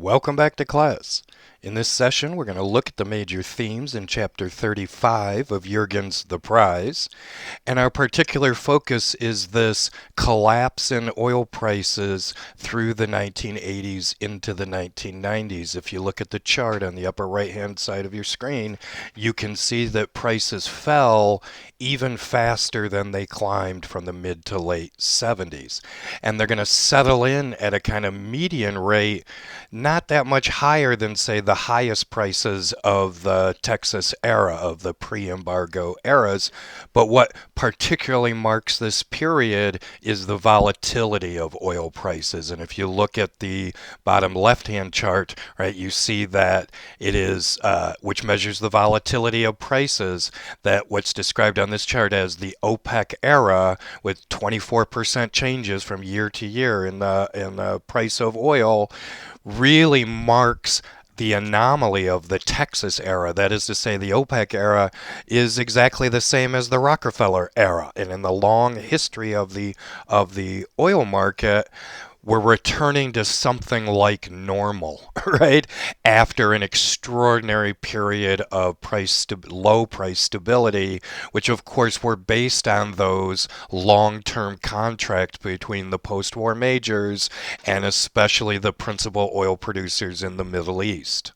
Welcome back to class. In this session, we're going to look at the major themes in Chapter 35 of Jürgen's The Prize, and our particular focus is this collapse in oil prices through the 1980s into the 1990s. If you look at the chart on the upper right-hand side of your screen, you can see that prices fell even faster than they climbed from the mid to late 70s. And they're going to settle in at a kind of median rate, not that much higher than, say, the highest prices of the Texas era, of the pre-embargo eras. But what particularly marks this period is the volatility of oil prices. And if you look at the bottom left-hand chart, right, you see that it is, which measures the volatility of prices, that what's described on this chart as the OPEC era, with 24% changes from year to year in the price of oil, really marks the anomaly of the Texas era. That is to say, the OPEC era is exactly the same as the Rockefeller era. And in the long history of the oil market, we're returning to something like normal, right? After an extraordinary period of low price stability, which of course were based on those long-term contracts between the post-war majors and especially the principal oil producers in the Middle East.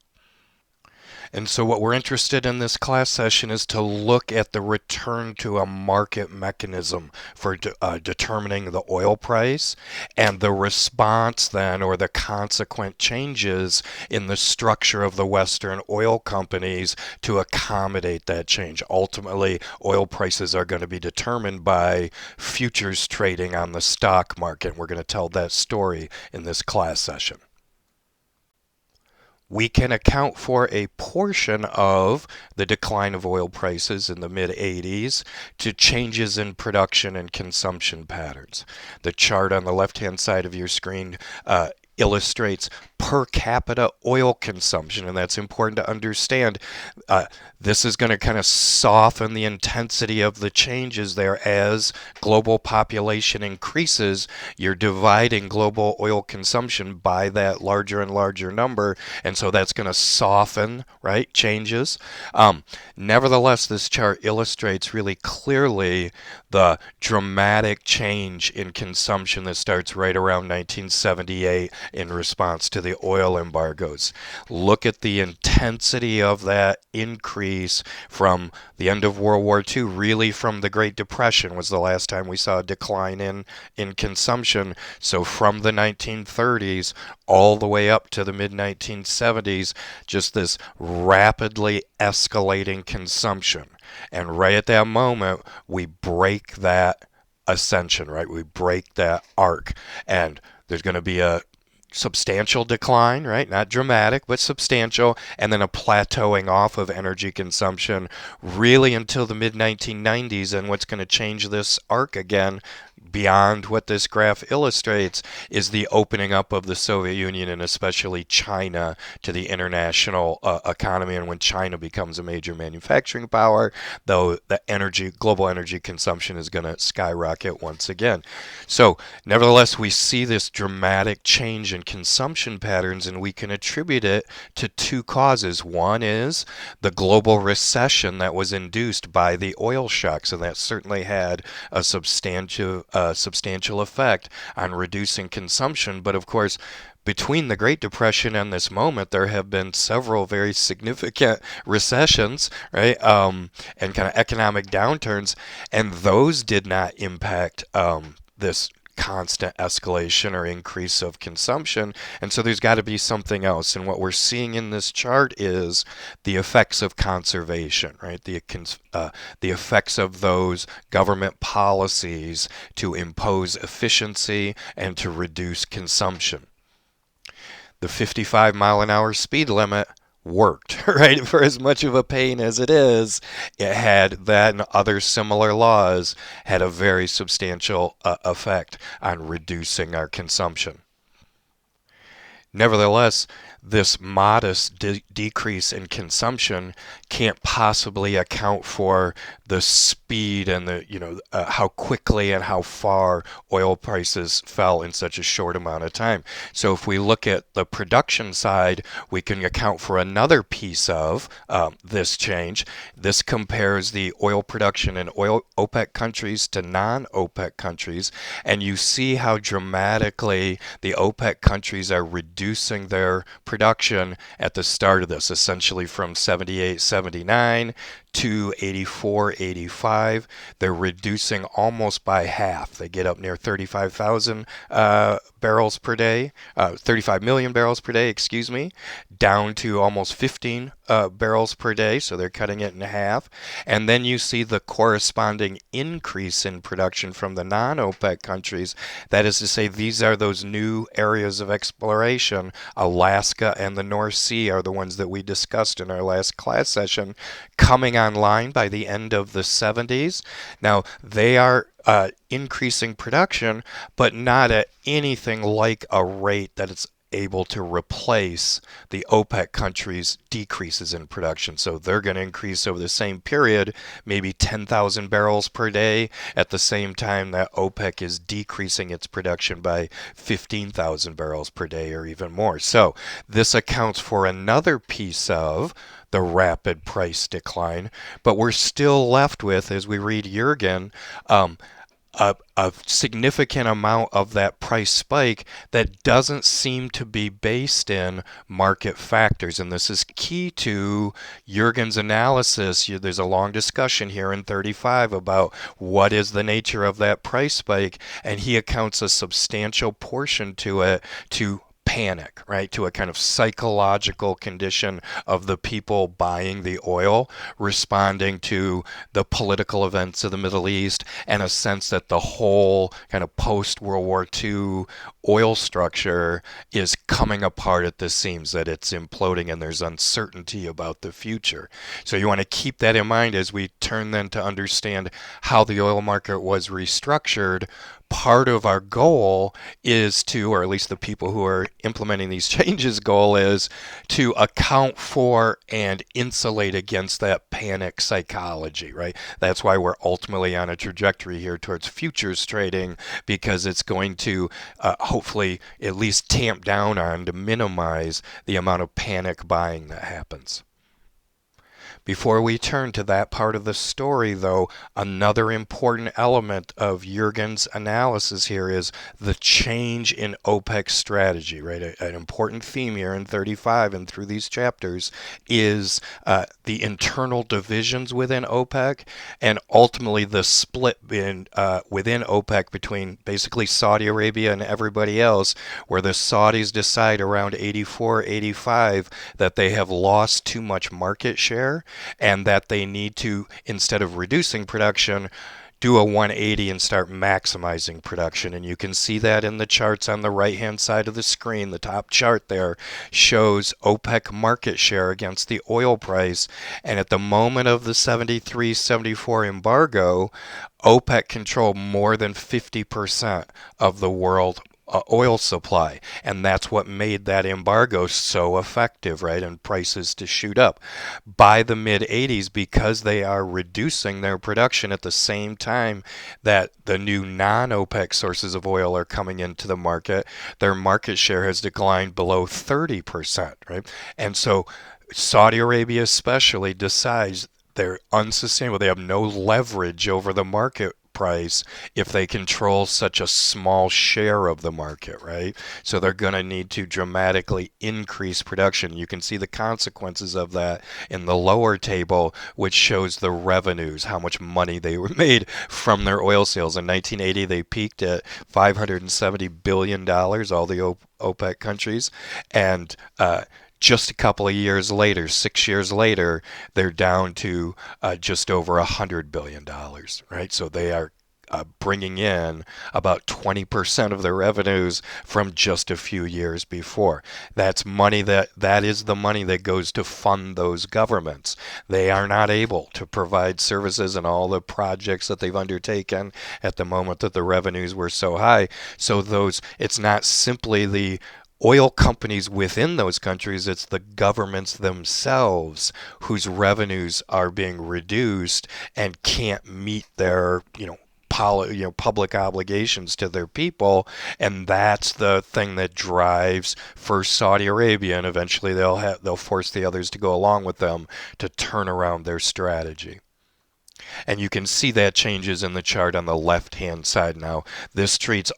And so what we're interested in this class session is to look at the return to a market mechanism for determining the oil price and the response then, or the consequent changes in the structure of the Western oil companies to accommodate that change. Ultimately, oil prices are going to be determined by futures trading on the stock market. We're going to tell that story in this class session. We can account for a portion of the decline of oil prices in the mid-80s to changes in production and consumption patterns. The chart on the left-hand side of your screen illustrates per capita oil consumption, and that's important to understand. This is going to kind of soften the intensity of the changes there. As global population increases, you're dividing global oil consumption by that larger and larger number, and so that's going to soften, right, changes. Nevertheless, this chart illustrates really clearly the dramatic change in consumption that starts right around 1978 in response to the oil embargoes. Look at the intensity of that increase from the end of World War II, really from the Great Depression was the last time we saw a decline in consumption. So from the 1930s all the way up to the mid-1970s, just this rapidly escalating consumption. And right at that moment, we break that ascension, right? We break that arc. And there's going to be a substantial decline, right? Not dramatic, but substantial, and then a plateauing off of energy consumption really until the mid-1990s. And what's going to change this arc again, beyond what this graph illustrates, is the opening up of the Soviet Union and especially China to the international economy. And when China becomes a major manufacturing power, though, the global energy consumption is going to skyrocket once again. So nevertheless, we see this dramatic change in consumption patterns, and we can attribute it to two causes. One is the global recession that was induced by the oil shocks, and that certainly had a substantial effect on reducing consumption. But of course, between the Great Depression and this moment, there have been several very significant recessions, right, and kind of economic downturns, and those did not impact this constant escalation or increase of consumption. And so there's got to be something else. And what we're seeing in this chart is the effects of conservation, right? The effects of those government policies to impose efficiency and to reduce consumption. The 55-mile-an-hour speed limit worked, right? For as much of a pain as it is, it had that, and other similar laws had a very substantial effect on reducing our consumption. Nevertheless, this modest decrease in consumption can't possibly account for the speed and the how quickly and how far oil prices fell in such a short amount of time. So if we look at the production side, we can account for another piece of this change. This compares the oil production in oil OPEC countries to non-OPEC countries, and you see how dramatically the OPEC countries are reducing their production at the start of this, essentially from 78, 79 to 84, 85. They're reducing almost by half. They get up near 35,000 barrels per day, 35 million barrels per day, excuse me, down to almost 15 barrels per day. So they're cutting it in half. And then you see the corresponding increase in production from the non-OPEC countries. That is to say, these are those new areas of exploration. Alaska and the North Sea are the ones that we discussed in our last class session, coming online by the end of the 70s. Now, they are increasing production, but not at anything like a rate that it's able to replace the OPEC countries' decreases in production. So they're going to increase over the same period, maybe 10,000 barrels per day, at the same time that OPEC is decreasing its production by 15,000 barrels per day or even more. So this accounts for another piece of the rapid price decline, but we're still left with, as we read Jurgen, a significant amount of that price spike that doesn't seem to be based in market factors. And this is key to Jurgen's analysis. There's a long discussion here in 35 about what is the nature of that price spike, and he accounts a substantial portion to it to panic, right? To a kind of psychological condition of the people buying the oil, responding to the political events of the Middle East, and a sense that the whole kind of post-World War II oil structure is coming apart at the seams, that it's imploding and there's uncertainty about the future. So you want to keep that in mind as we turn then to understand how the oil market was restructured. Part of our goal is to, or at least the people who are implementing these changes' goal is to account for and insulate against that panic psychology, right? That's why we're ultimately on a trajectory here towards futures trading, because it's going to hopefully at least tamp down on, to minimize the amount of panic buying that happens. Before we turn to that part of the story, though, another important element of Jurgen's analysis here is the change in OPEC's strategy, right? An important theme here in 35 and through these chapters is the internal divisions within OPEC, and ultimately the split within OPEC between basically Saudi Arabia and everybody else, where the Saudis decide around 84, 85 that they have lost too much market share, and that they need to, instead of reducing production, do a 180 and start maximizing production. And you can see that in the charts on the right hand side of the screen. The top chart there shows OPEC market share against the oil price, and at the moment of the 73-74 embargo, OPEC controlled more than 50% of the world oil supply, and that's what made that embargo so effective, right? And prices to shoot up. By the mid 80s, because they are reducing their production at the same time that the new non-OPEC sources of oil are coming into the market, their market share has declined below 30%, right? And so Saudi Arabia especially decides they're unsustainable. They have no leverage over the market price if they control such a small share of the market, right? So they're going to need to dramatically increase production. You can see the consequences of that in the lower table, which shows the revenues, how much money they were made from their oil sales. In 1980, they peaked at $570 billion, all the OPEC countries, and just a couple of years later, 6 years later, they're down to just over $100 billion, right? So they are bringing in about 20% of their revenues from just a few years before. That's money that is the money that goes to fund those governments. They are not able to provide services and all the projects that they've undertaken at the moment that the revenues were so high. So it's not simply the oil companies within those countries, it's the governments themselves whose revenues are being reduced and can't meet their, public obligations to their people, and that's the thing that drives first Saudi Arabia, and eventually they'll force the others to go along with them to turn around their strategy. And you can see that changes in the chart on the left-hand side now. This treats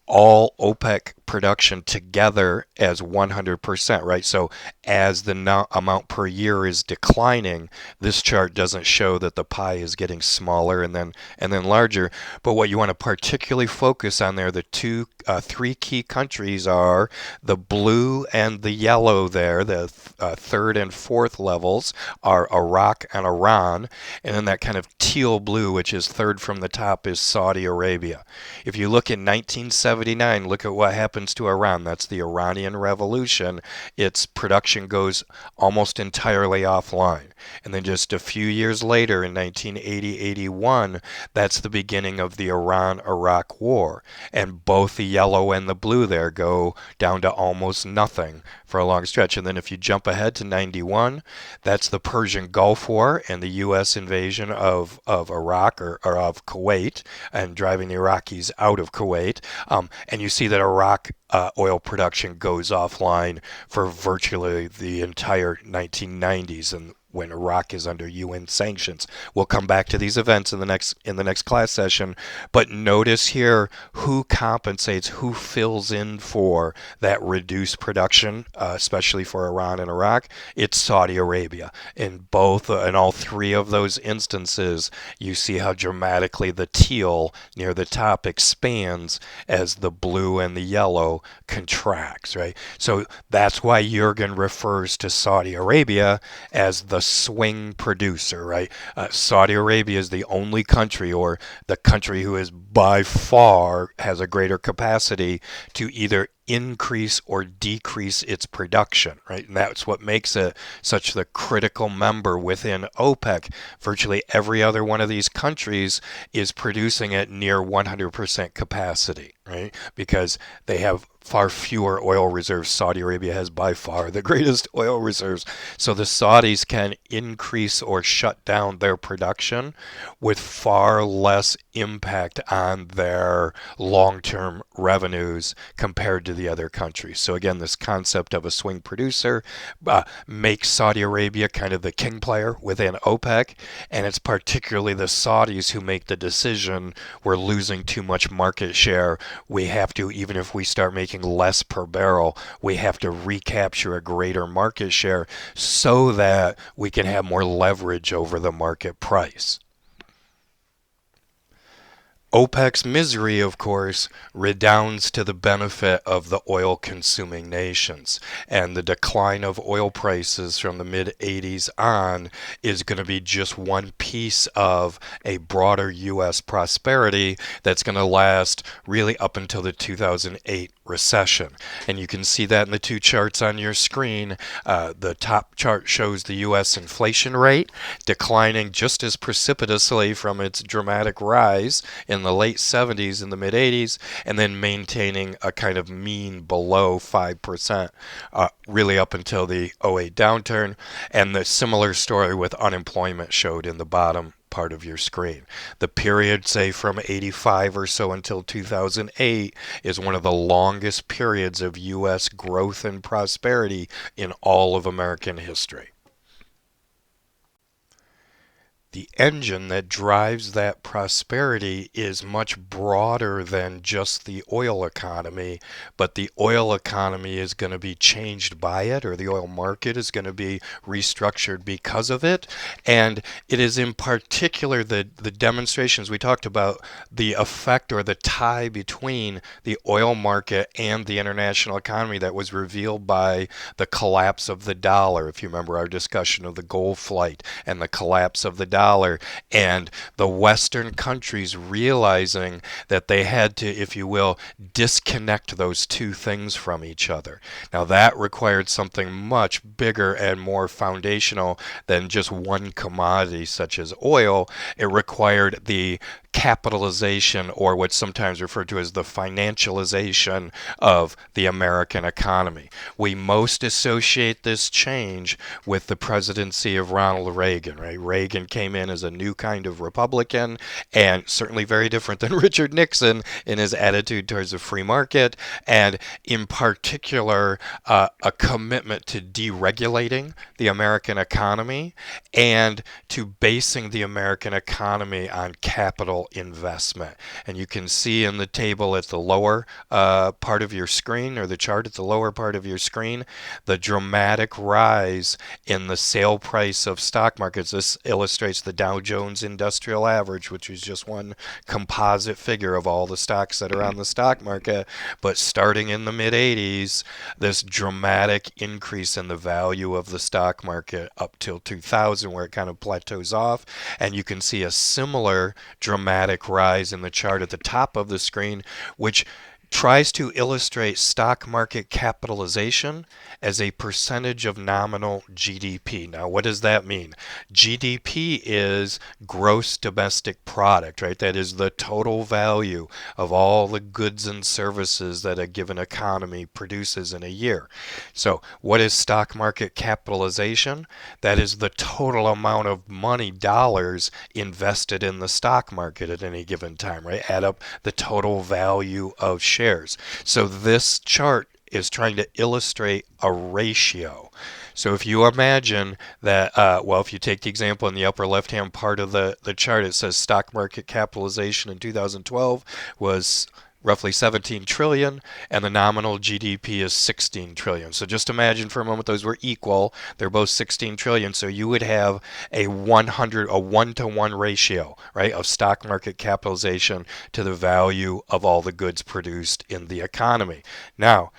all OPEC production together as 100%, right? So as the amount per year is declining, this chart doesn't show that the pie is getting smaller and then larger. But what you want to particularly focus on there, the three key countries are the blue and the yellow there. The third and fourth levels are Iraq and Iran, and then that kind of teal blue, which is third from the top, is Saudi Arabia. If you look in 1979, look at what happens to Iran. That's the Iranian Revolution. Its production goes almost entirely offline. And then just a few years later, in 1980-81, that's the beginning of the Iran-Iraq War. And both the yellow and the blue there go down to almost nothing for a long stretch. And then if you jump ahead to 91, that's the Persian Gulf War and the U.S. invasion of Iraq or of Kuwait and driving the Iraqis out of Kuwait. And you see that Iraq oil production goes offline for virtually the entire 1990s, and when Iraq is under UN sanctions. We'll come back to these events in the next class session, but notice here who compensates, who fills in for that reduced production, especially for Iran and Iraq. It's Saudi Arabia. In all three of those instances, you see how dramatically the teal near the top expands as the blue and the yellow contracts, right? So that's why Jurgen refers to Saudi Arabia as the swing producer, right? Saudi Arabia is the only country, or the country who is by far has a greater capacity to either increase or decrease its production, right? And that's what makes it such the critical member within OPEC. Virtually every other one of these countries is producing at near 100% capacity, right? Because they have far fewer oil reserves. Saudi Arabia has by far the greatest oil reserves. So the Saudis can increase or shut down their production with far less impact on their long-term revenues compared to the other countries. So again, this concept of a swing producer makes Saudi Arabia kind of the king player within OPEC, and it's particularly the Saudis who make the decision, we're losing too much market share, we have to, even if we start making less per barrel, we have to recapture a greater market share so that we can have more leverage over the market price. OPEC's misery, of course, redounds to the benefit of the oil-consuming nations, and the decline of oil prices from the mid-80s on is going to be just one piece of a broader U.S. prosperity that's going to last really up until the 2008 recession. And you can see that in the two charts on your screen. The top chart shows the U.S. inflation rate declining just as precipitously from its dramatic rise in the late 70s and the mid 80s, and then maintaining a kind of mean below 5% really up until the '08 downturn. And the similar story with unemployment showed in the bottom part of your screen. The period, say from 85 or so until 2008, is one of the longest periods of U.S. growth and prosperity in all of American history. The engine that drives that prosperity is much broader than just the oil economy, but the oil economy is going to be changed by it, or the oil market is going to be restructured because of it. And it is in particular the demonstrations we talked about, the effect or the tie between the oil market and the international economy that was revealed by the collapse of the dollar. If you remember our discussion of the gold flight and the collapse of the dollar, and the Western countries realizing that they had to, if you will, disconnect those two things from each other. Now that required something much bigger and more foundational than just one commodity such as oil. It required the capitalization, or what's sometimes referred to as the financialization of the American economy. We most associate this change with the presidency of Ronald Reagan, right? Reagan came in as a new kind of Republican, and certainly very different than Richard Nixon in his attitude towards the free market, and in particular, a commitment to deregulating the American economy and to basing the American economy on capital investment. And you can see in the table at the lower part of your screen, or the chart at the lower part of your screen, the dramatic rise in the sale price of stock markets. This illustrates the Dow Jones Industrial Average, which is just one composite figure of all the stocks that are on the stock market. But starting in the mid-80s, this dramatic increase in the value of the stock market up till 2000, where it kind of plateaus off. And you can see a similar dramatic rise in the chart at the top of the screen, which tries to illustrate stock market capitalization as a percentage of nominal GDP. Now, what does that mean? GDP is gross domestic product, right? That is the total value of all the goods and services that a given economy produces in a year. So, what is stock market capitalization? That is the total amount of money, dollars, invested in the stock market at any given time, right? Add up the total value of shares. So this chart is trying to illustrate a ratio. So if you imagine that, if you take the example in the upper left-hand part of the chart, it says stock market capitalization in 2012 was roughly 17 trillion, and the nominal GDP is 16 trillion. So just imagine for a moment those were equal. They're both 16 trillion. So you would have a 1-to-1 ratio, right, of stock market capitalization to the value of all the goods produced in the economy. Now,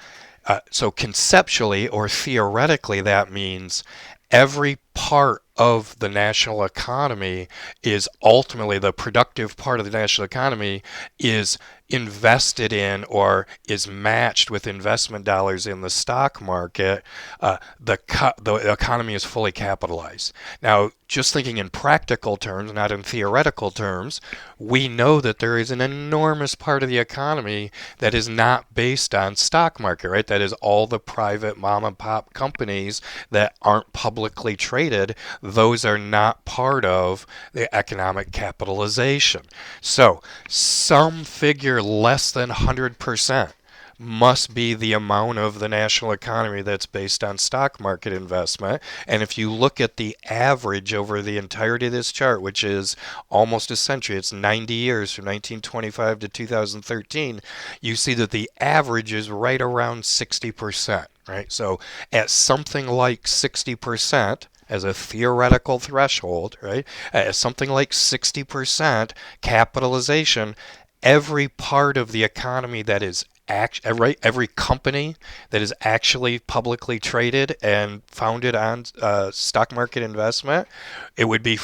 so conceptually or theoretically, that means every part of the national economy is ultimately, the productive part of the national economy is invested in or is matched with investment dollars in the stock market. The economy is fully capitalized. Now, just thinking in practical terms, not in theoretical terms, we know that there is an enormous part of the economy that is not based on stock market, right? That is all the private mom and pop companies that aren't publicly traded. Those are not part of the economic capitalization. So some figure less than 100% must be the amount of the national economy that's based on stock market investment. And if you look at the average over the entirety of this chart, which is almost a century, it's 90 years from 1925 to 2013, you see that the average is right around 60%, right? So at something like 60%, as a theoretical threshold, right? At something like 60% capitalization, every part of the economy that is every company that is actually publicly traded and founded on stock market investment, it would be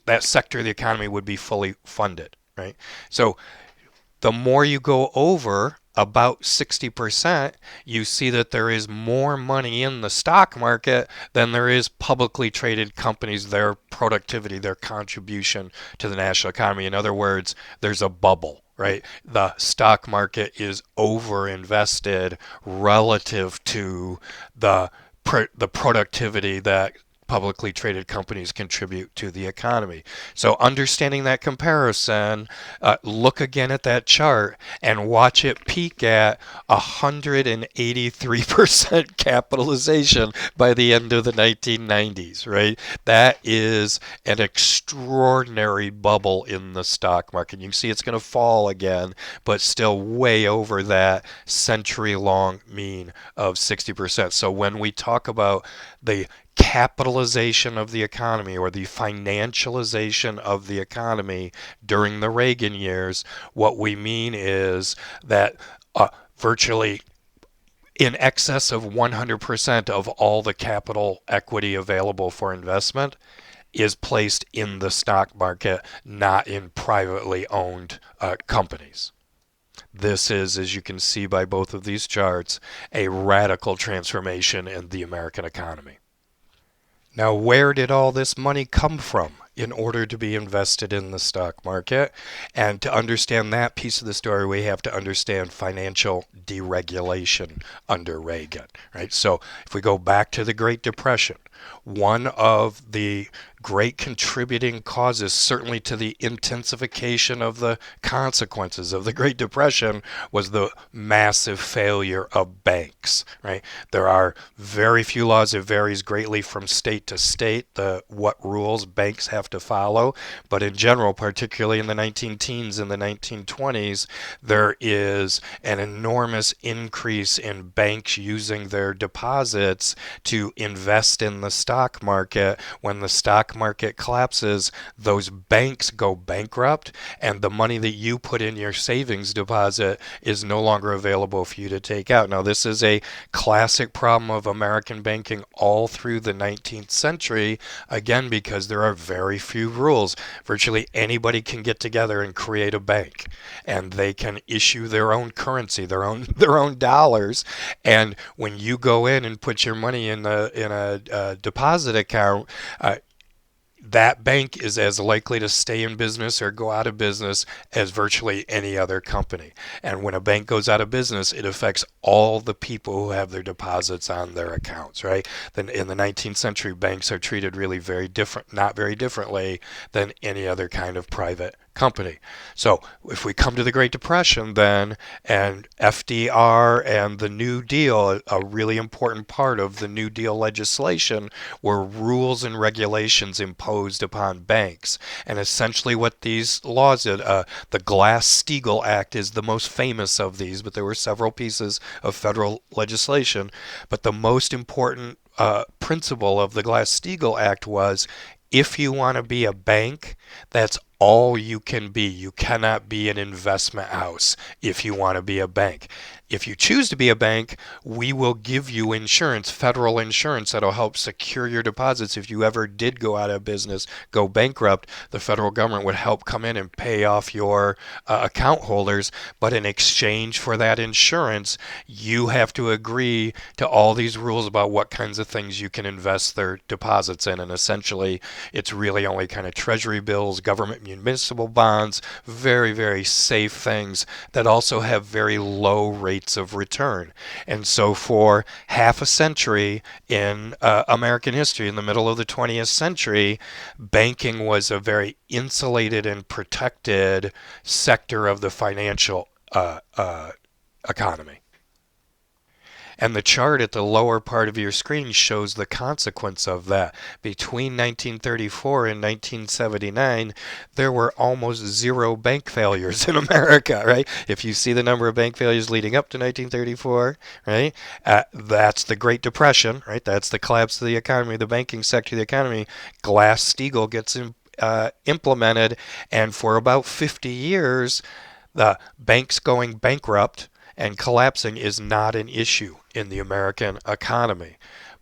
that sector of the economy would be fully funded, right? So the more you go over about 60%, you see that there is more money in the stock market than there is publicly traded companies, their productivity, their contribution to the national economy. In other words, there's a bubble, right? The stock market is overinvested relative to the productivity that publicly traded companies contribute to the economy. So understanding that comparison, look again at that chart and watch it peak at 183% capitalization by the end of the 1990s, right? That is an extraordinary bubble in the stock market. You can see it's going to fall again, but still way over that century-long mean of 60%. So when we talk about the capitalization of the economy or the financialization of the economy during the Reagan years, what we mean is that virtually in excess of 100% of all the capital equity available for investment is placed in the stock market, not in privately owned companies. This is, as you can see by both of these charts, a radical transformation in the American economy. Now, where did all this money come from in order to be invested in the stock market. And to understand that piece of the story, we have to understand financial deregulation under Reagan, right? So if we go back to the Great Depression, one of the great contributing causes, certainly to the intensification of the consequences of the Great Depression, was the massive failure of banks, right? There are very few laws. It varies greatly from state to state, what rules banks have to follow. But in general, particularly in the 19-teens and the 1920s, there is an enormous increase in banks using their deposits to invest in the stock market. When the stock market collapses, those banks go bankrupt, and the money that you put in your savings deposit is no longer available for you to take out. Now, this is a classic problem of American banking all through the 19th century, again, because there are very few rules. Virtually anybody can get together and create a bank, and they can issue their own currency, their own dollars. And when you go in and put your money in a deposit account, that bank is as likely to stay in business or go out of business as virtually any other company. And when a bank goes out of business, it affects all the people who have their deposits on their accounts, right? Then in the 19th century, banks are treated really not very differently than any other kind of private company. So if we come to the Great Depression then, and FDR and the New Deal, a really important part of the New Deal legislation were rules and regulations imposed upon banks. And essentially what these laws did, the Glass-Steagall Act is the most famous of these, but there were several pieces of federal legislation. But the most important principle of the Glass-Steagall Act was, if you want to be a bank, that's all you can be. You cannot be an investment house if you want to be a bank. If you choose to be a bank, we will give you insurance, federal insurance, that'll help secure your deposits. If you ever did go out of business, go bankrupt, the federal government would help come in and pay off your account holders. But in exchange for that insurance, you have to agree to all these rules about what kinds of things you can invest their deposits in. And essentially, it's really only kind of treasury bills, government municipal bonds, very, very safe things that also have very low rates of return. And so for half a century in American history, in the middle of the 20th century, banking was a very insulated and protected sector of the financial economy. And the chart at the lower part of your screen shows the consequence of that. Between 1934 and 1979, there were almost zero bank failures in America, right? If you see the number of bank failures leading up to 1934, right? That's the Great Depression, right? That's the collapse of the economy, the banking sector of the economy. Glass-Steagall gets implemented, and for about 50 years, the banks going bankrupt and collapsing is not an issue in the American economy.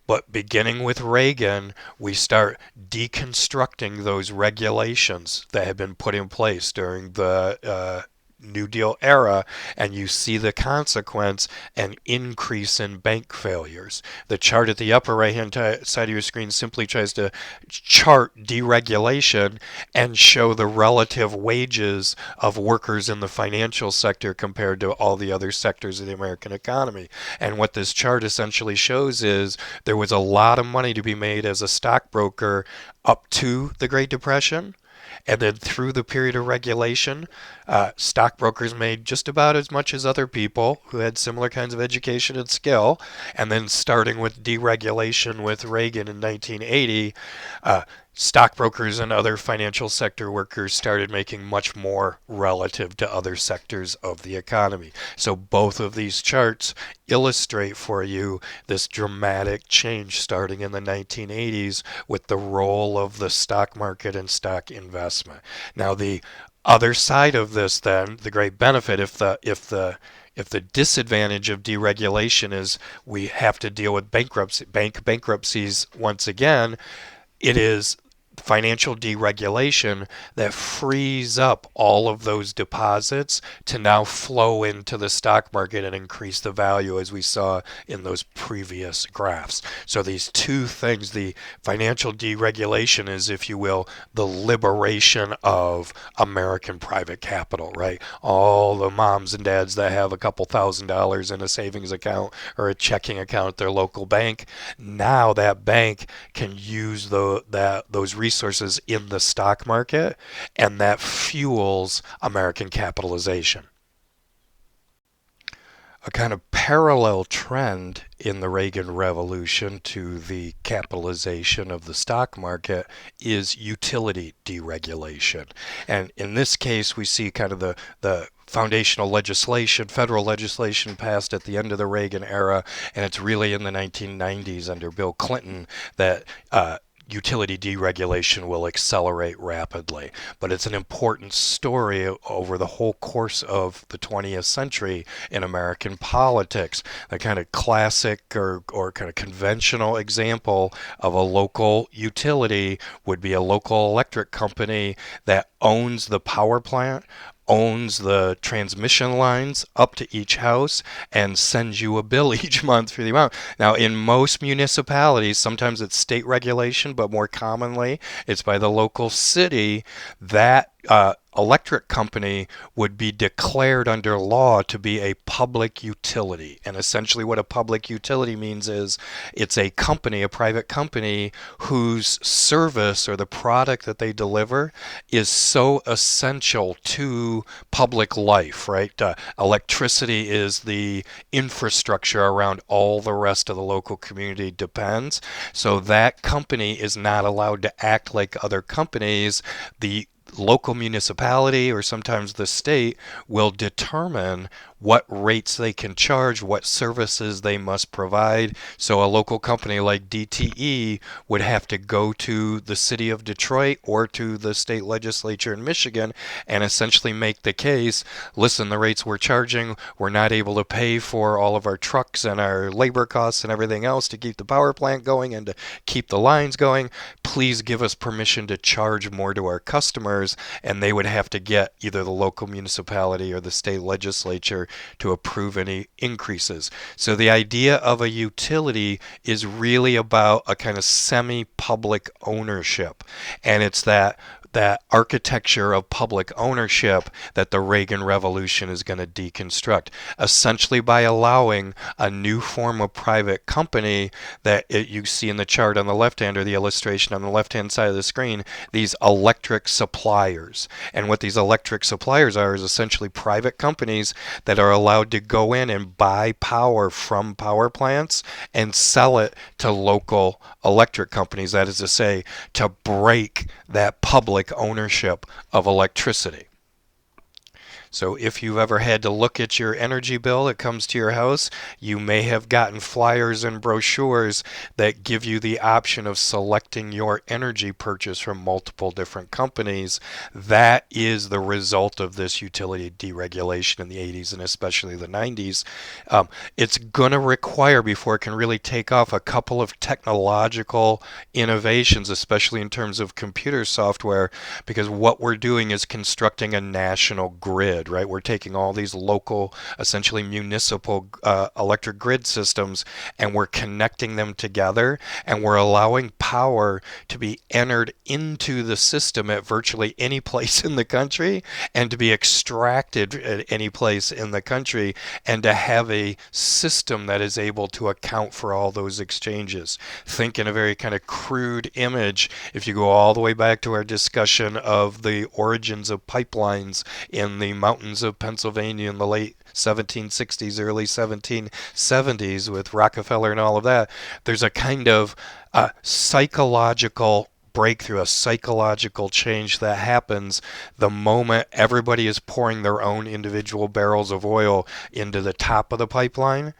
But beginning with Reagan, we start deconstructing those regulations that had been put in place during the New Deal era, and you see the consequence, an increase in bank failures. The chart at the upper right-hand side of your screen simply tries to chart deregulation and show the relative wages of workers in the financial sector compared to all the other sectors of the American economy. And what this chart essentially shows is there was a lot of money to be made as a stockbroker up to the Great Depression. And then through the period of regulation, stockbrokers made just about as much as other people who had similar kinds of education and skill. And then starting with deregulation with Reagan in 1980, stockbrokers and other financial sector workers started making much more relative to other sectors of the economy. So both of these charts illustrate for you this dramatic change starting in the 1980s with the role of the stock market and stock investment. Now the other side of this then, the great benefit, if the disadvantage of deregulation is we have to deal with bankruptcies once again, it is financial deregulation that frees up all of those deposits to now flow into the stock market and increase the value, as we saw in those previous graphs. So these two things, the financial deregulation is, if you will, the liberation of American private capital, right? All the moms and dads that have a couple $1,000s in a savings account or a checking account at their local bank, now that bank can use those resources in the stock market, and that fuels American capitalization. A kind of parallel trend in the Reagan Revolution to the capitalization of the stock market is utility deregulation. And in this case, we see kind of the foundational legislation, federal legislation passed at the end of the Reagan era, and it's really in the 1990s under Bill Clinton that utility deregulation will accelerate rapidly. But it's an important story over the whole course of the 20th century in American politics. The kind of classic or kind of conventional example of a local utility would be a local electric company that owns the power plant, owns the transmission lines up to each house, and sends you a bill each month for the amount. Now, in most municipalities, sometimes it's state regulation, but more commonly it's by the local city. That electric company would be declared under law to be a public utility. And essentially what a public utility means is it's a company, a private company, whose service or the product that they deliver is so essential to public life, right? Electricity is the infrastructure around all the rest of the local community depends. So that company is not allowed to act like other companies. The local municipality or sometimes the state will determine what rates they can charge, what services they must provide. So a local company like DTE would have to go to the city of Detroit or to the state legislature in Michigan and essentially make the case, listen, the rates we're charging, we're not able to pay for all of our trucks and our labor costs and everything else to keep the power plant going and to keep the lines going. Please give us permission to charge more to our customers. And they would have to get either the local municipality or the state legislature to approve any increases. So the idea of a utility is really about a kind of semi-public ownership. And it's that architecture of public ownership that the Reagan Revolution is going to deconstruct, essentially by allowing a new form of private company that you see in the chart on the left hand or the illustration on the left hand side of the screen, these electric suppliers. And what these electric suppliers are is essentially private companies that are allowed to go in and buy power from power plants and sell it to local electric companies. That is to say, to break that public ownership of electricity. So if you've ever had to look at your energy bill that comes to your house, you may have gotten flyers and brochures that give you the option of selecting your energy purchase from multiple different companies. That is the result of this utility deregulation in the 80s and especially the 90s. It's going to require, before it can really take off, a couple of technological innovations, especially in terms of computer software, because what we're doing is constructing a national grid. Right, we're taking all these local, essentially municipal electric grid systems, and we're connecting them together, and we're allowing power to be entered into the system at virtually any place in the country, and to be extracted at any place in the country, and to have a system that is able to account for all those exchanges. Think in a very kind of crude image, if you go all the way back to our discussion of the origins of pipelines in the mountains of Pennsylvania in the late 1760s, early 1770s with Rockefeller and all of that, there's a kind of psychological breakthrough, a psychological change that happens the moment everybody is pouring their own individual barrels of oil into the top of the pipeline,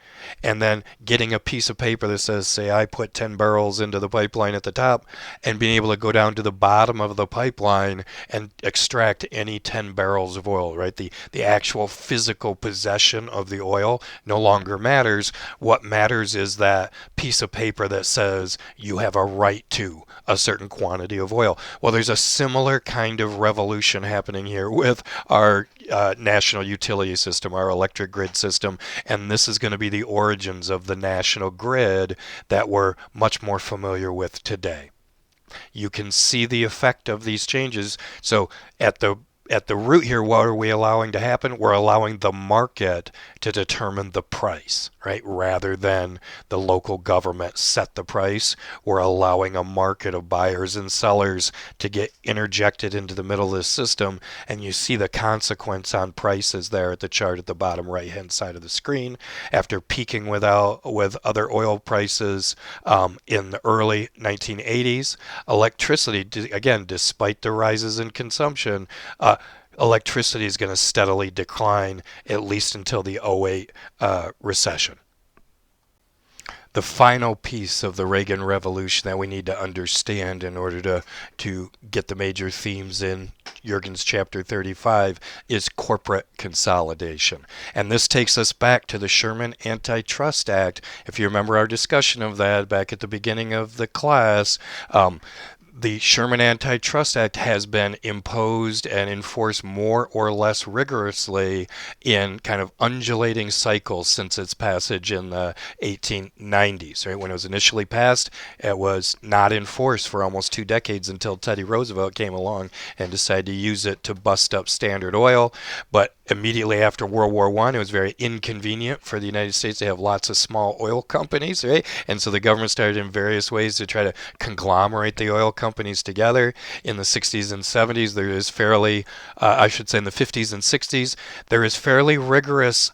and then getting a piece of paper that says, say, I put 10 barrels into the pipeline at the top, and being able to go down to the bottom of the pipeline and extract any 10 barrels of oil, right? The actual physical possession of the oil no longer matters. What matters is that piece of paper that says you have a right to a certain quantity quantity of oil. Well, there's a similar kind of revolution happening here with our national utility system, our electric grid system, and this is going to be the origins of the national grid that we're much more familiar with today. You can see the effect of these changes. So at the root here, what are we allowing to happen? We're allowing the market to determine the price, right? Rather than the local government set the price, we're allowing a market of buyers and sellers to get interjected into the middle of this system. And you see the consequence on prices there at the chart at the bottom right hand side of the screen. After peaking with other oil prices in the early 1980s, electricity, again, despite the rises in consumption, electricity is going to steadily decline at least until the '08 recession. The final piece of the Reagan Revolution that we need to understand in order to get the major themes in Jurgen's chapter 35 is corporate consolidation. And this takes us back to the Sherman Antitrust Act. If you remember our discussion of that back at the beginning of the class, the Sherman Antitrust Act has been imposed and enforced more or less rigorously in kind of undulating cycles since its passage in the 1890s. Right? When it was initially passed, it was not enforced for almost 2 decades until Teddy Roosevelt came along and decided to use it to bust up Standard Oil. But immediately after World War I, it was very inconvenient for the United States to have lots of small oil companies, right? And so the government started in various ways to try to conglomerate the oil companies together. In the 60s and 70s, there is fairly, I should say in the 50s and 60s, there is fairly rigorous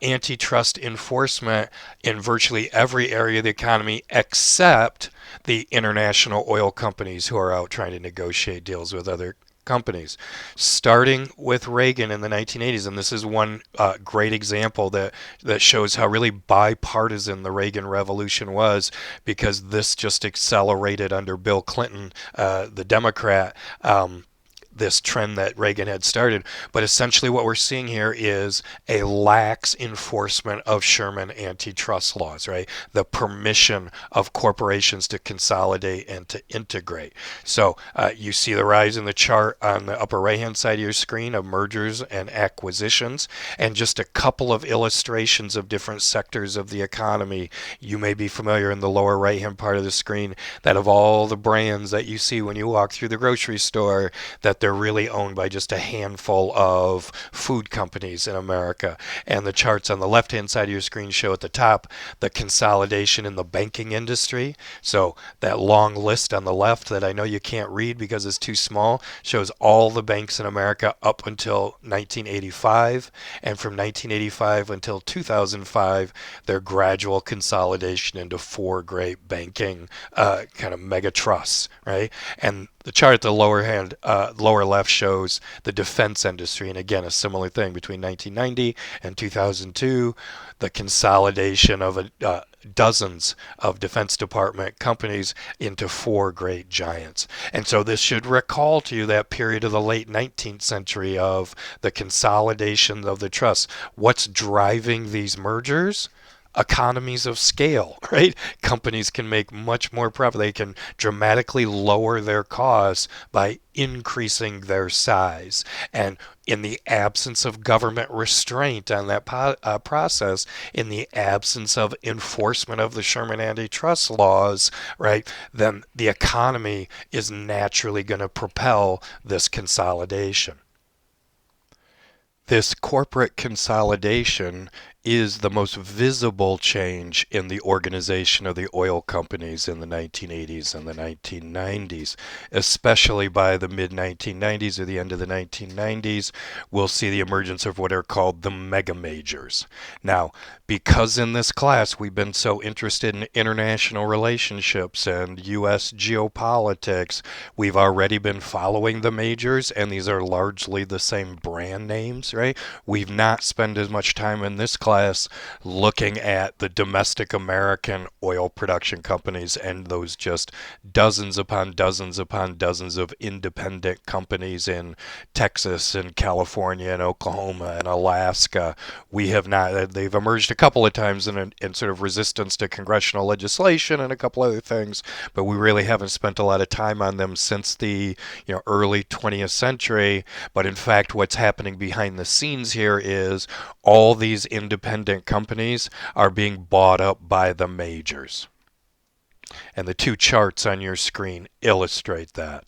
antitrust enforcement in virtually every area of the economy except the international oil companies who are out trying to negotiate deals with other companies. Starting with Reagan in the 1980s, and this is one great example that shows how really bipartisan the Reagan Revolution was, because this just accelerated under Bill Clinton, the Democrat, this trend that Reagan had started. But essentially what we're seeing here is a lax enforcement of Sherman antitrust laws, right? The permission of corporations to consolidate and to integrate. So you see the rise in the chart on the upper right hand side of your screen of mergers and acquisitions, and just a couple of illustrations of different sectors of the economy. You may be familiar in the lower right hand part of the screen that of all the brands that you see when you walk through the grocery store, that they're really owned by just a handful of food companies in America. And the charts on the left-hand side of your screen show at the top the consolidation in the banking industry. So that long list on the left that I know you can't read because it's too small shows all the banks in America up until 1985. And from 1985 until 2005, their gradual consolidation into 4 great banking kind of mega trusts, right? And the chart at the lower left shows the defense industry, and again, a similar thing between 1990 and 2002, the consolidation of dozens of Defense Department companies into 4 great giants. And so this should recall to you that period of the late 19th century of the consolidation of the trusts. What's driving these mergers? Economies of scale, right? Companies can make much more profit. They can dramatically lower their costs by increasing their size. And in the absence of government restraint on that process, in the absence of enforcement of the Sherman antitrust laws, right, then the economy is naturally going to propel this consolidation. This corporate consolidation is the most visible change in the organization of the oil companies in the 1980s and the 1990s. Especially by the mid-1990s or the end of the 1990s, we'll see the emergence of what are called the mega majors. Now, because in this class we've been so interested in international relationships and U.S. geopolitics, we've already been following the majors, and these are largely the same brand names, right? We've not spent as much time in this class class looking at the domestic American oil production companies and those just dozens upon dozens upon dozens of independent companies in Texas and California and Oklahoma and Alaska. We have not, they've emerged a couple of times in sort of resistance to congressional legislation and a couple other things, but we really haven't spent a lot of time on them since the early 20th century. But in fact, what's happening behind the scenes here is all these independent companies are being bought up by the majors. And the two charts on your screen illustrate that.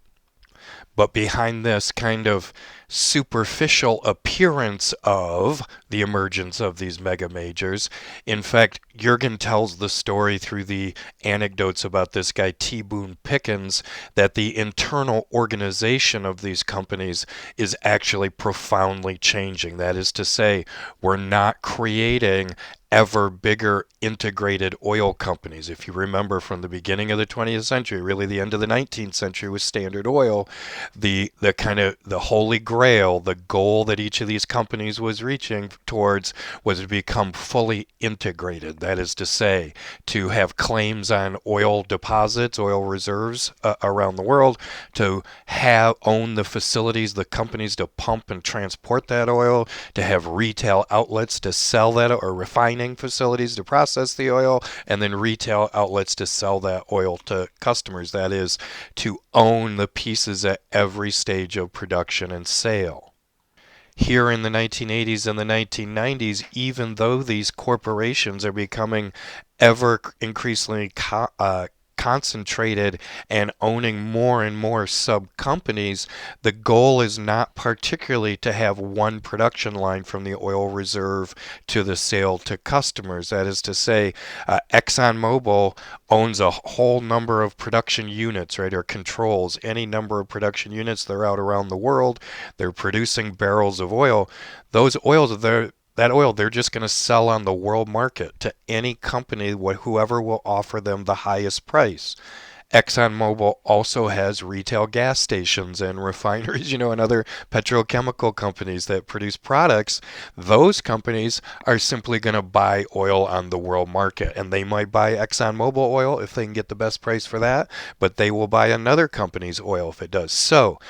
But behind this kind of superficial appearance of the emergence of these mega majors, in fact, Jurgen tells the story through the anecdotes about this guy T. Boone Pickens that the internal organization of these companies is actually profoundly changing. That is to say, we're not creating ever bigger integrated oil companies. If you remember from the beginning of the 20th century, really the end of the 19th century with Standard Oil, the kind of the holy grail, the goal that each of these companies was reaching towards was to become fully integrated. That is to say, to have claims on oil deposits, oil reserves around the world, to own the facilities, the companies to pump and transport that oil, to have retail outlets to sell that, or refining facilities to process the oil, and then retail outlets to sell that oil to customers. That is, to own the pieces at every stage of production and sale. Here in the 1980s and the 1990s, even though these corporations are becoming ever increasingly concentrated and owning more and more sub-companies, the goal is not particularly to have one production line from the oil reserve to the sale to customers. That is to say, ExxonMobil owns a whole number of production units, right, or controls any number of production units. They're out around the world. They're producing barrels of oil. Those oils, that oil they're just going to sell on the world market to any company, whoever will offer them the highest price. ExxonMobil also has retail gas stations and refineries, and other petrochemical companies that produce products. Those companies are simply going to buy oil on the world market, and they might buy ExxonMobil oil if they can get the best price for that, but they will buy another company's oil if it does. So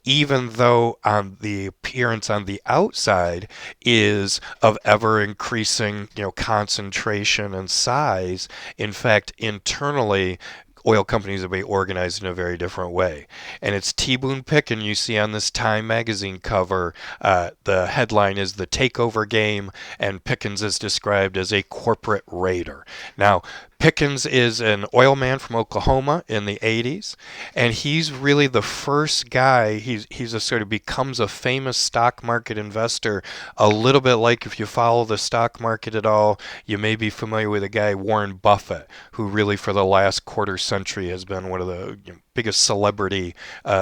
even though the appearance on the outside is of ever increasing, concentration and size, in fact, internally, oil companies will be organized in a very different way. And it's T. Boone Pickens you see on this Time magazine cover. The headline is "The Takeover Game," and Pickens is described as a corporate raider. Now, Pickens is an oil man from Oklahoma in the 80s, and he's really the first guy. He's a sort of becomes a famous stock market investor, a little bit like, if you follow the stock market at all, you may be familiar with a guy, Warren Buffett, who really for the last quarter century has been one of the biggest celebrity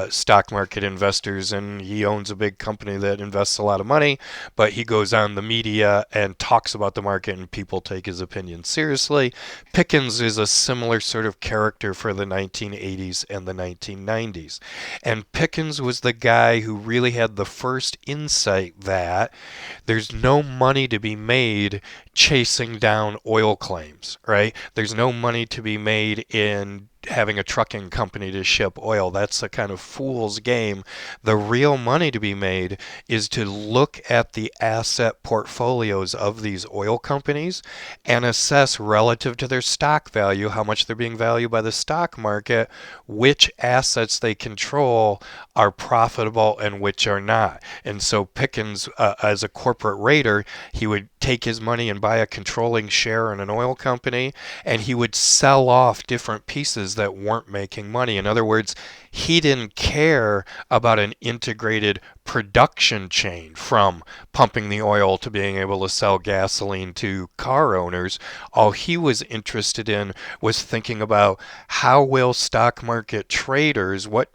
stock market investors, and he owns a big company that invests a lot of money, but he goes on the media and talks about the market, and people take his opinion seriously. Pickens is a similar sort of character for the 1980s and the 1990s. And Pickens was the guy who really had the first insight that there's no money to be made chasing down oil claims, right? There's no money to be made in having a trucking company to ship oil. That's a kind of fool's game. The real money to be made is to look at the asset portfolios of these oil companies and assess relative to their stock value, how much they're being valued by the stock market, which assets they control are profitable and which are not. And so Pickens, as a corporate raider, he would take his money and buy a controlling share in an oil company, and he would sell off different pieces that weren't making money. In other words, he didn't care about an integrated production chain from pumping the oil to being able to sell gasoline to car owners. All he was interested in was thinking about how will stock market traders, what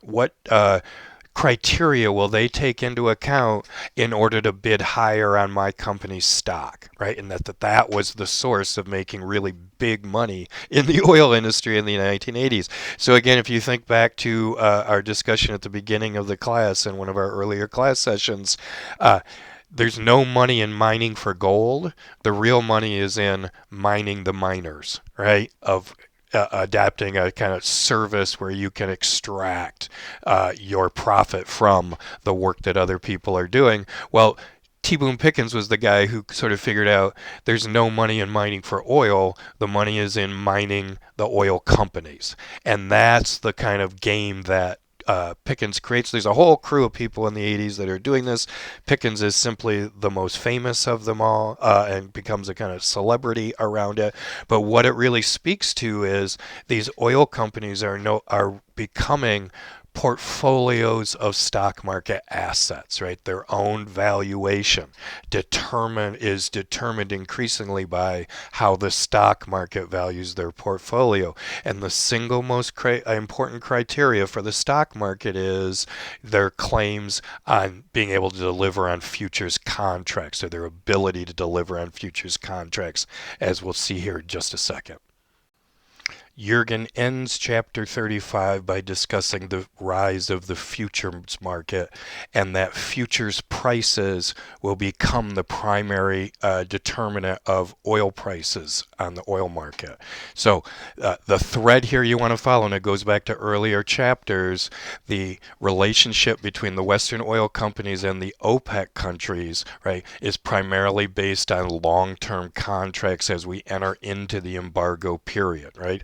criteria will they take into account in order to bid higher on my company's stock, right? And that was the source of making really big money in the oil industry in the 1980s. So again, if you think back to our discussion at the beginning of the class in one of our earlier class sessions, there's no money in mining for gold. The real money is in mining the miners, right? Of adapting a kind of service where you can extract your profit from the work that other people are doing. Well, T. Boone Pickens was the guy who sort of figured out there's no money in mining for oil. The money is in mining the oil companies. And that's the kind of game that Pickens creates. There's a whole crew of people in the 80s that are doing this. Pickens is simply the most famous of them all and becomes a kind of celebrity around it. But what it really speaks to is these oil companies are becoming portfolios of stock market assets, right? Their own valuation is determined increasingly by how the stock market values their portfolio. And the single most important criteria for the stock market is their claims on being able to deliver on futures contracts, or their ability to deliver on futures contracts, as we'll see here in just a second. Jurgen ends chapter 35 by discussing the rise of the futures market, and that futures prices will become the primary determinant of oil prices on the oil market. So the thread here you want to follow, and it goes back to earlier chapters, the relationship between the Western oil companies and the OPEC countries, right, is primarily based on long-term contracts as we enter into the embargo period, right?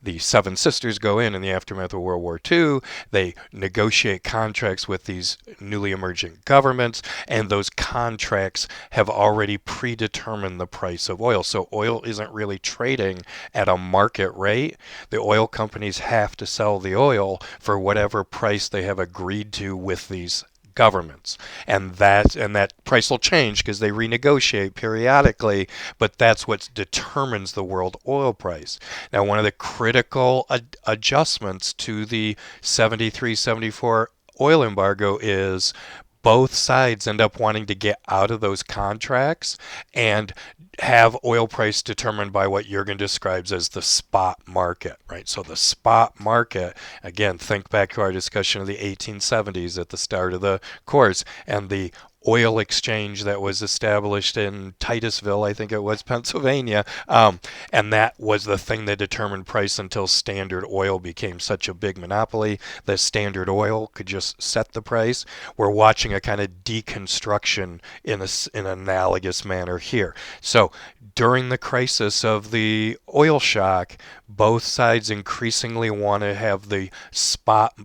The Seven Sisters go in the aftermath of World War II. They negotiate contracts with these newly emerging governments, and those contracts have already predetermined the price of oil. So oil isn't really trading at a market rate. The oil companies have to sell the oil for whatever price they have agreed to with these governments, and that price will change because they renegotiate periodically, but that's what determines the world oil price. Now, one of the critical adjustments to the 73-74 oil embargo is both sides end up wanting to get out of those contracts and have oil price determined by what Jurgen describes as the spot market, right? So the spot market, again, think back to our discussion of the 1870s at the start of the course, and the oil exchange that was established in Titusville, I think it was, Pennsylvania, and that was the thing that determined price until Standard Oil became such a big monopoly that Standard Oil could just set the price. We're watching a kind of deconstruction in an analogous manner here. So during the crisis of the oil shock, both sides increasingly want to have the spot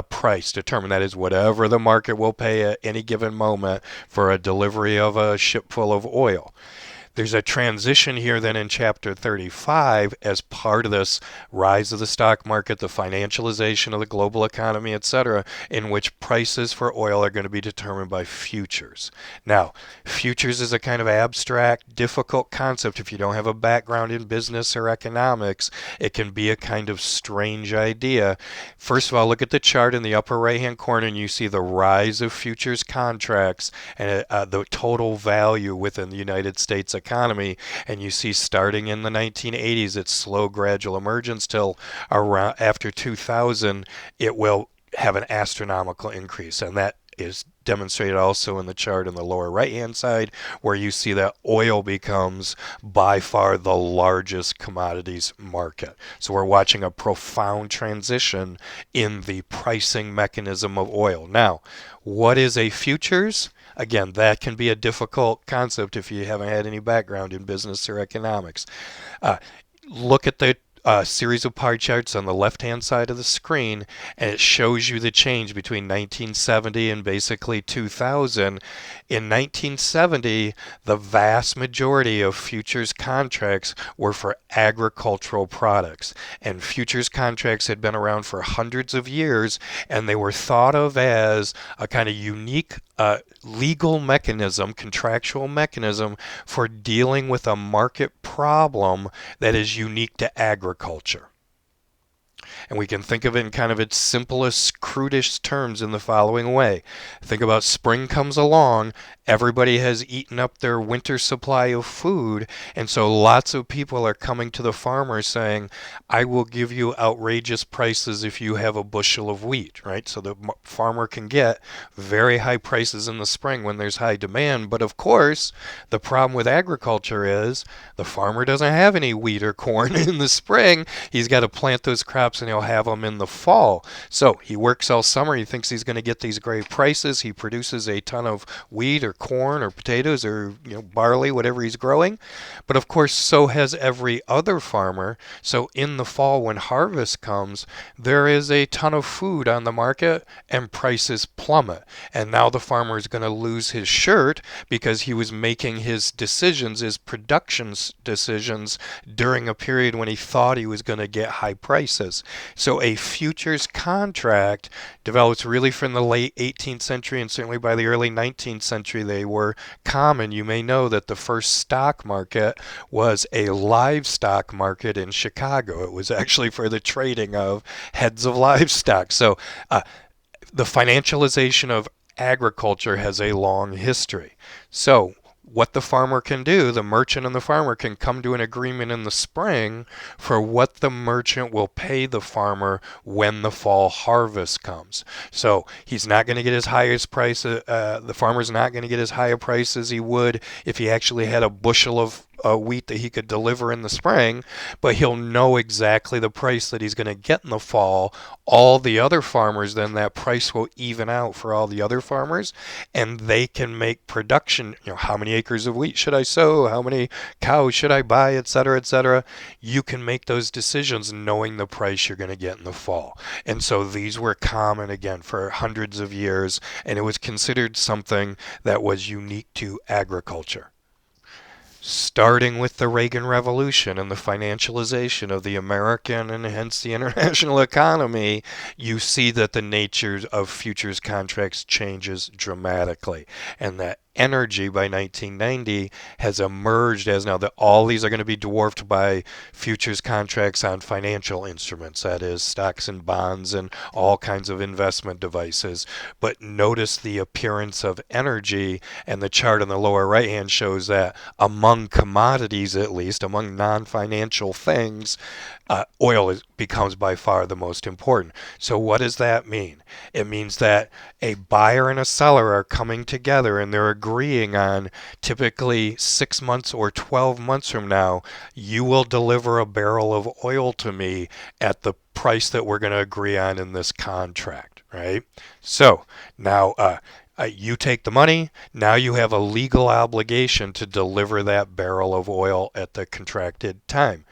price determined. That is whatever the market will pay at any given moment for a delivery of a ship full of oil. There's a transition here then in chapter 35 as part of this rise of the stock market, the financialization of the global economy, etc., in which prices for oil are going to be determined by futures. Now, futures is a kind of abstract, difficult concept. If you don't have a background in business or economics, it can be a kind of strange idea. First of all, look at the chart in the upper right-hand corner, and you see the rise of futures contracts and the total value within the United States economy, and you see starting in the 1980s its slow gradual emergence till around after 2000 it will have an astronomical increase, and that is demonstrated also in the chart in the lower right hand side, where you see that oil becomes by far the largest commodities market. So we're watching a profound transition in the pricing mechanism of oil. Now, what is a futures? Again, that can be a difficult concept if you haven't had any background in business or economics. Look at the series of pie charts on the left-hand side of the screen, and it shows you the change between 1970 and basically 2000. In 1970, the vast majority of futures contracts were for agricultural products, and futures contracts had been around for hundreds of years, and they were thought of as a kind of unique legal mechanism, contractual mechanism for dealing with a market problem that is unique to agriculture. And we can think of it in kind of its simplest, crudest terms in the following way. Think about spring comes along, everybody has eaten up their winter supply of food, and so lots of people are coming to the farmer saying, I will give you outrageous prices if you have a bushel of wheat, right? So the farmer can get very high prices in the spring when there's high demand. But of course, the problem with agriculture is the farmer doesn't have any wheat or corn in the spring. He's got to plant those crops and he'll have them in the fall. So he works all summer. He thinks he's going to get these great prices. He produces a ton of wheat or corn or potatoes or barley, whatever he's growing. But of course, so has every other farmer. So in the fall when harvest comes, there is a ton of food on the market and prices plummet. And now the farmer is going to lose his shirt because he was making his decisions, his production decisions, during a period when he thought he was going to get high prices. So a futures contract developed really from the late 18th century, and certainly by the early 19th century they were common. You may know that the first stock market was a livestock market in Chicago. It was actually for the trading of heads of livestock. So the financialization of agriculture has a long history. So what the farmer can do, the merchant and the farmer can come to an agreement in the spring for what the merchant will pay the farmer when the fall harvest comes. So he's not going to get as high as price, the farmer's not going to get as high a price as he would if he actually had a bushel of wheat that he could deliver in the spring, but he'll know exactly the price that he's going to get in the fall. All the other farmers, then that price will even out for all the other farmers, and they can make production, how many acres of wheat should I sow, how many cows should I buy, etc., etc. You can make those decisions knowing the price you're going to get in the fall. And so these were common again for hundreds of years, and it was considered something that was unique to agriculture. Starting with the Reagan Revolution and the financialization of the American and hence the international economy, you see that the nature of futures contracts changes dramatically, and that energy by 1990 has emerged as now that all these are going to be dwarfed by futures contracts on financial instruments, that is stocks and bonds and all kinds of investment devices. But notice the appearance of energy, and the chart on the lower right hand shows that among commodities, at least among non-financial things, oil becomes by far the most important. So what does that mean? It means that a buyer and a seller are coming together and they're agreeing on, typically 6 months or 12 months from now, you will deliver a barrel of oil to me at the price that we're going to agree on in this contract, right? So now you take the money, now you have a legal obligation to deliver that barrel of oil at the contracted time.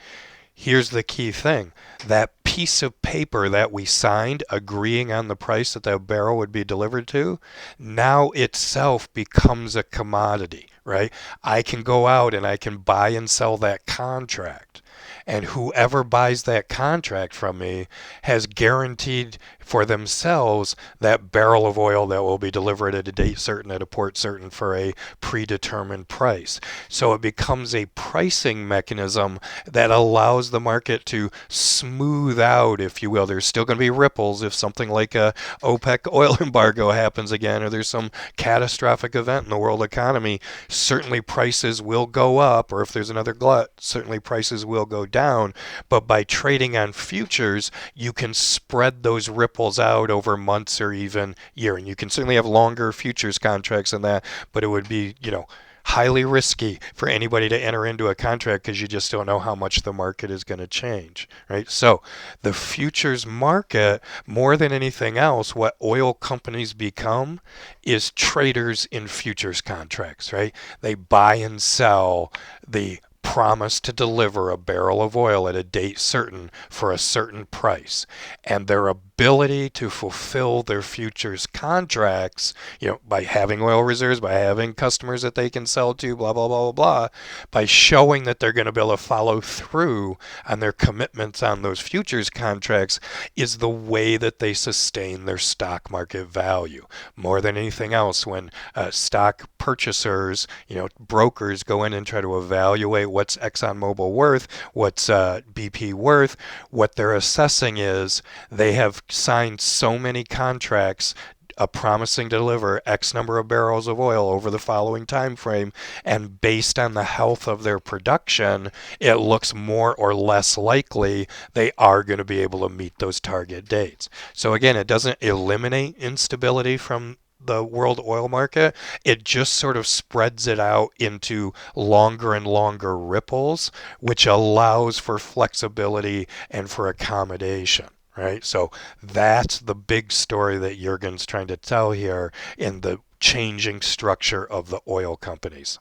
Here's the key thing. That piece of paper that we signed agreeing on the price that that barrel would be delivered to, now itself becomes a commodity, right? I can go out and I can buy and sell that contract. And whoever buys that contract from me has guaranteed for themselves that barrel of oil that will be delivered at a date certain, at a port certain, for a predetermined price. So it becomes a pricing mechanism that allows the market to smooth out, if you will. There's still going to be ripples if something like a OPEC oil embargo happens again, or there's some catastrophic event in the world economy. Certainly prices will go up, or if there's another glut, certainly prices will go down. But by trading on futures, you can spread those ripples out over months or even year. And you can certainly have longer futures contracts than that, but it would be, highly risky for anybody to enter into a contract because you just don't know how much the market is going to change, right? So the futures market, more than anything else, what oil companies become is traders in futures contracts, right? They buy and sell the promise to deliver a barrel of oil at a date certain for a certain price. And their ability to fulfill their futures contracts, by having oil reserves, by having customers that they can sell to, blah, blah, blah, blah, blah, by showing that they're going to be able to follow through on their commitments on those futures contracts is the way that they sustain their stock market value. More than anything else, when stock purchasers, brokers go in and try to evaluate what's ExxonMobil worth, what's BP worth, what they're assessing is they have signed so many contracts promising to deliver X number of barrels of oil over the following time frame, and based on the health of their production, it looks more or less likely they are going to be able to meet those target dates. So again, it doesn't eliminate instability from the world oil market. It just sort of spreads it out into longer and longer ripples, which allows for flexibility and for accommodation. Right? So that's the big story that Jurgen's trying to tell here in the changing structure of the oil companies.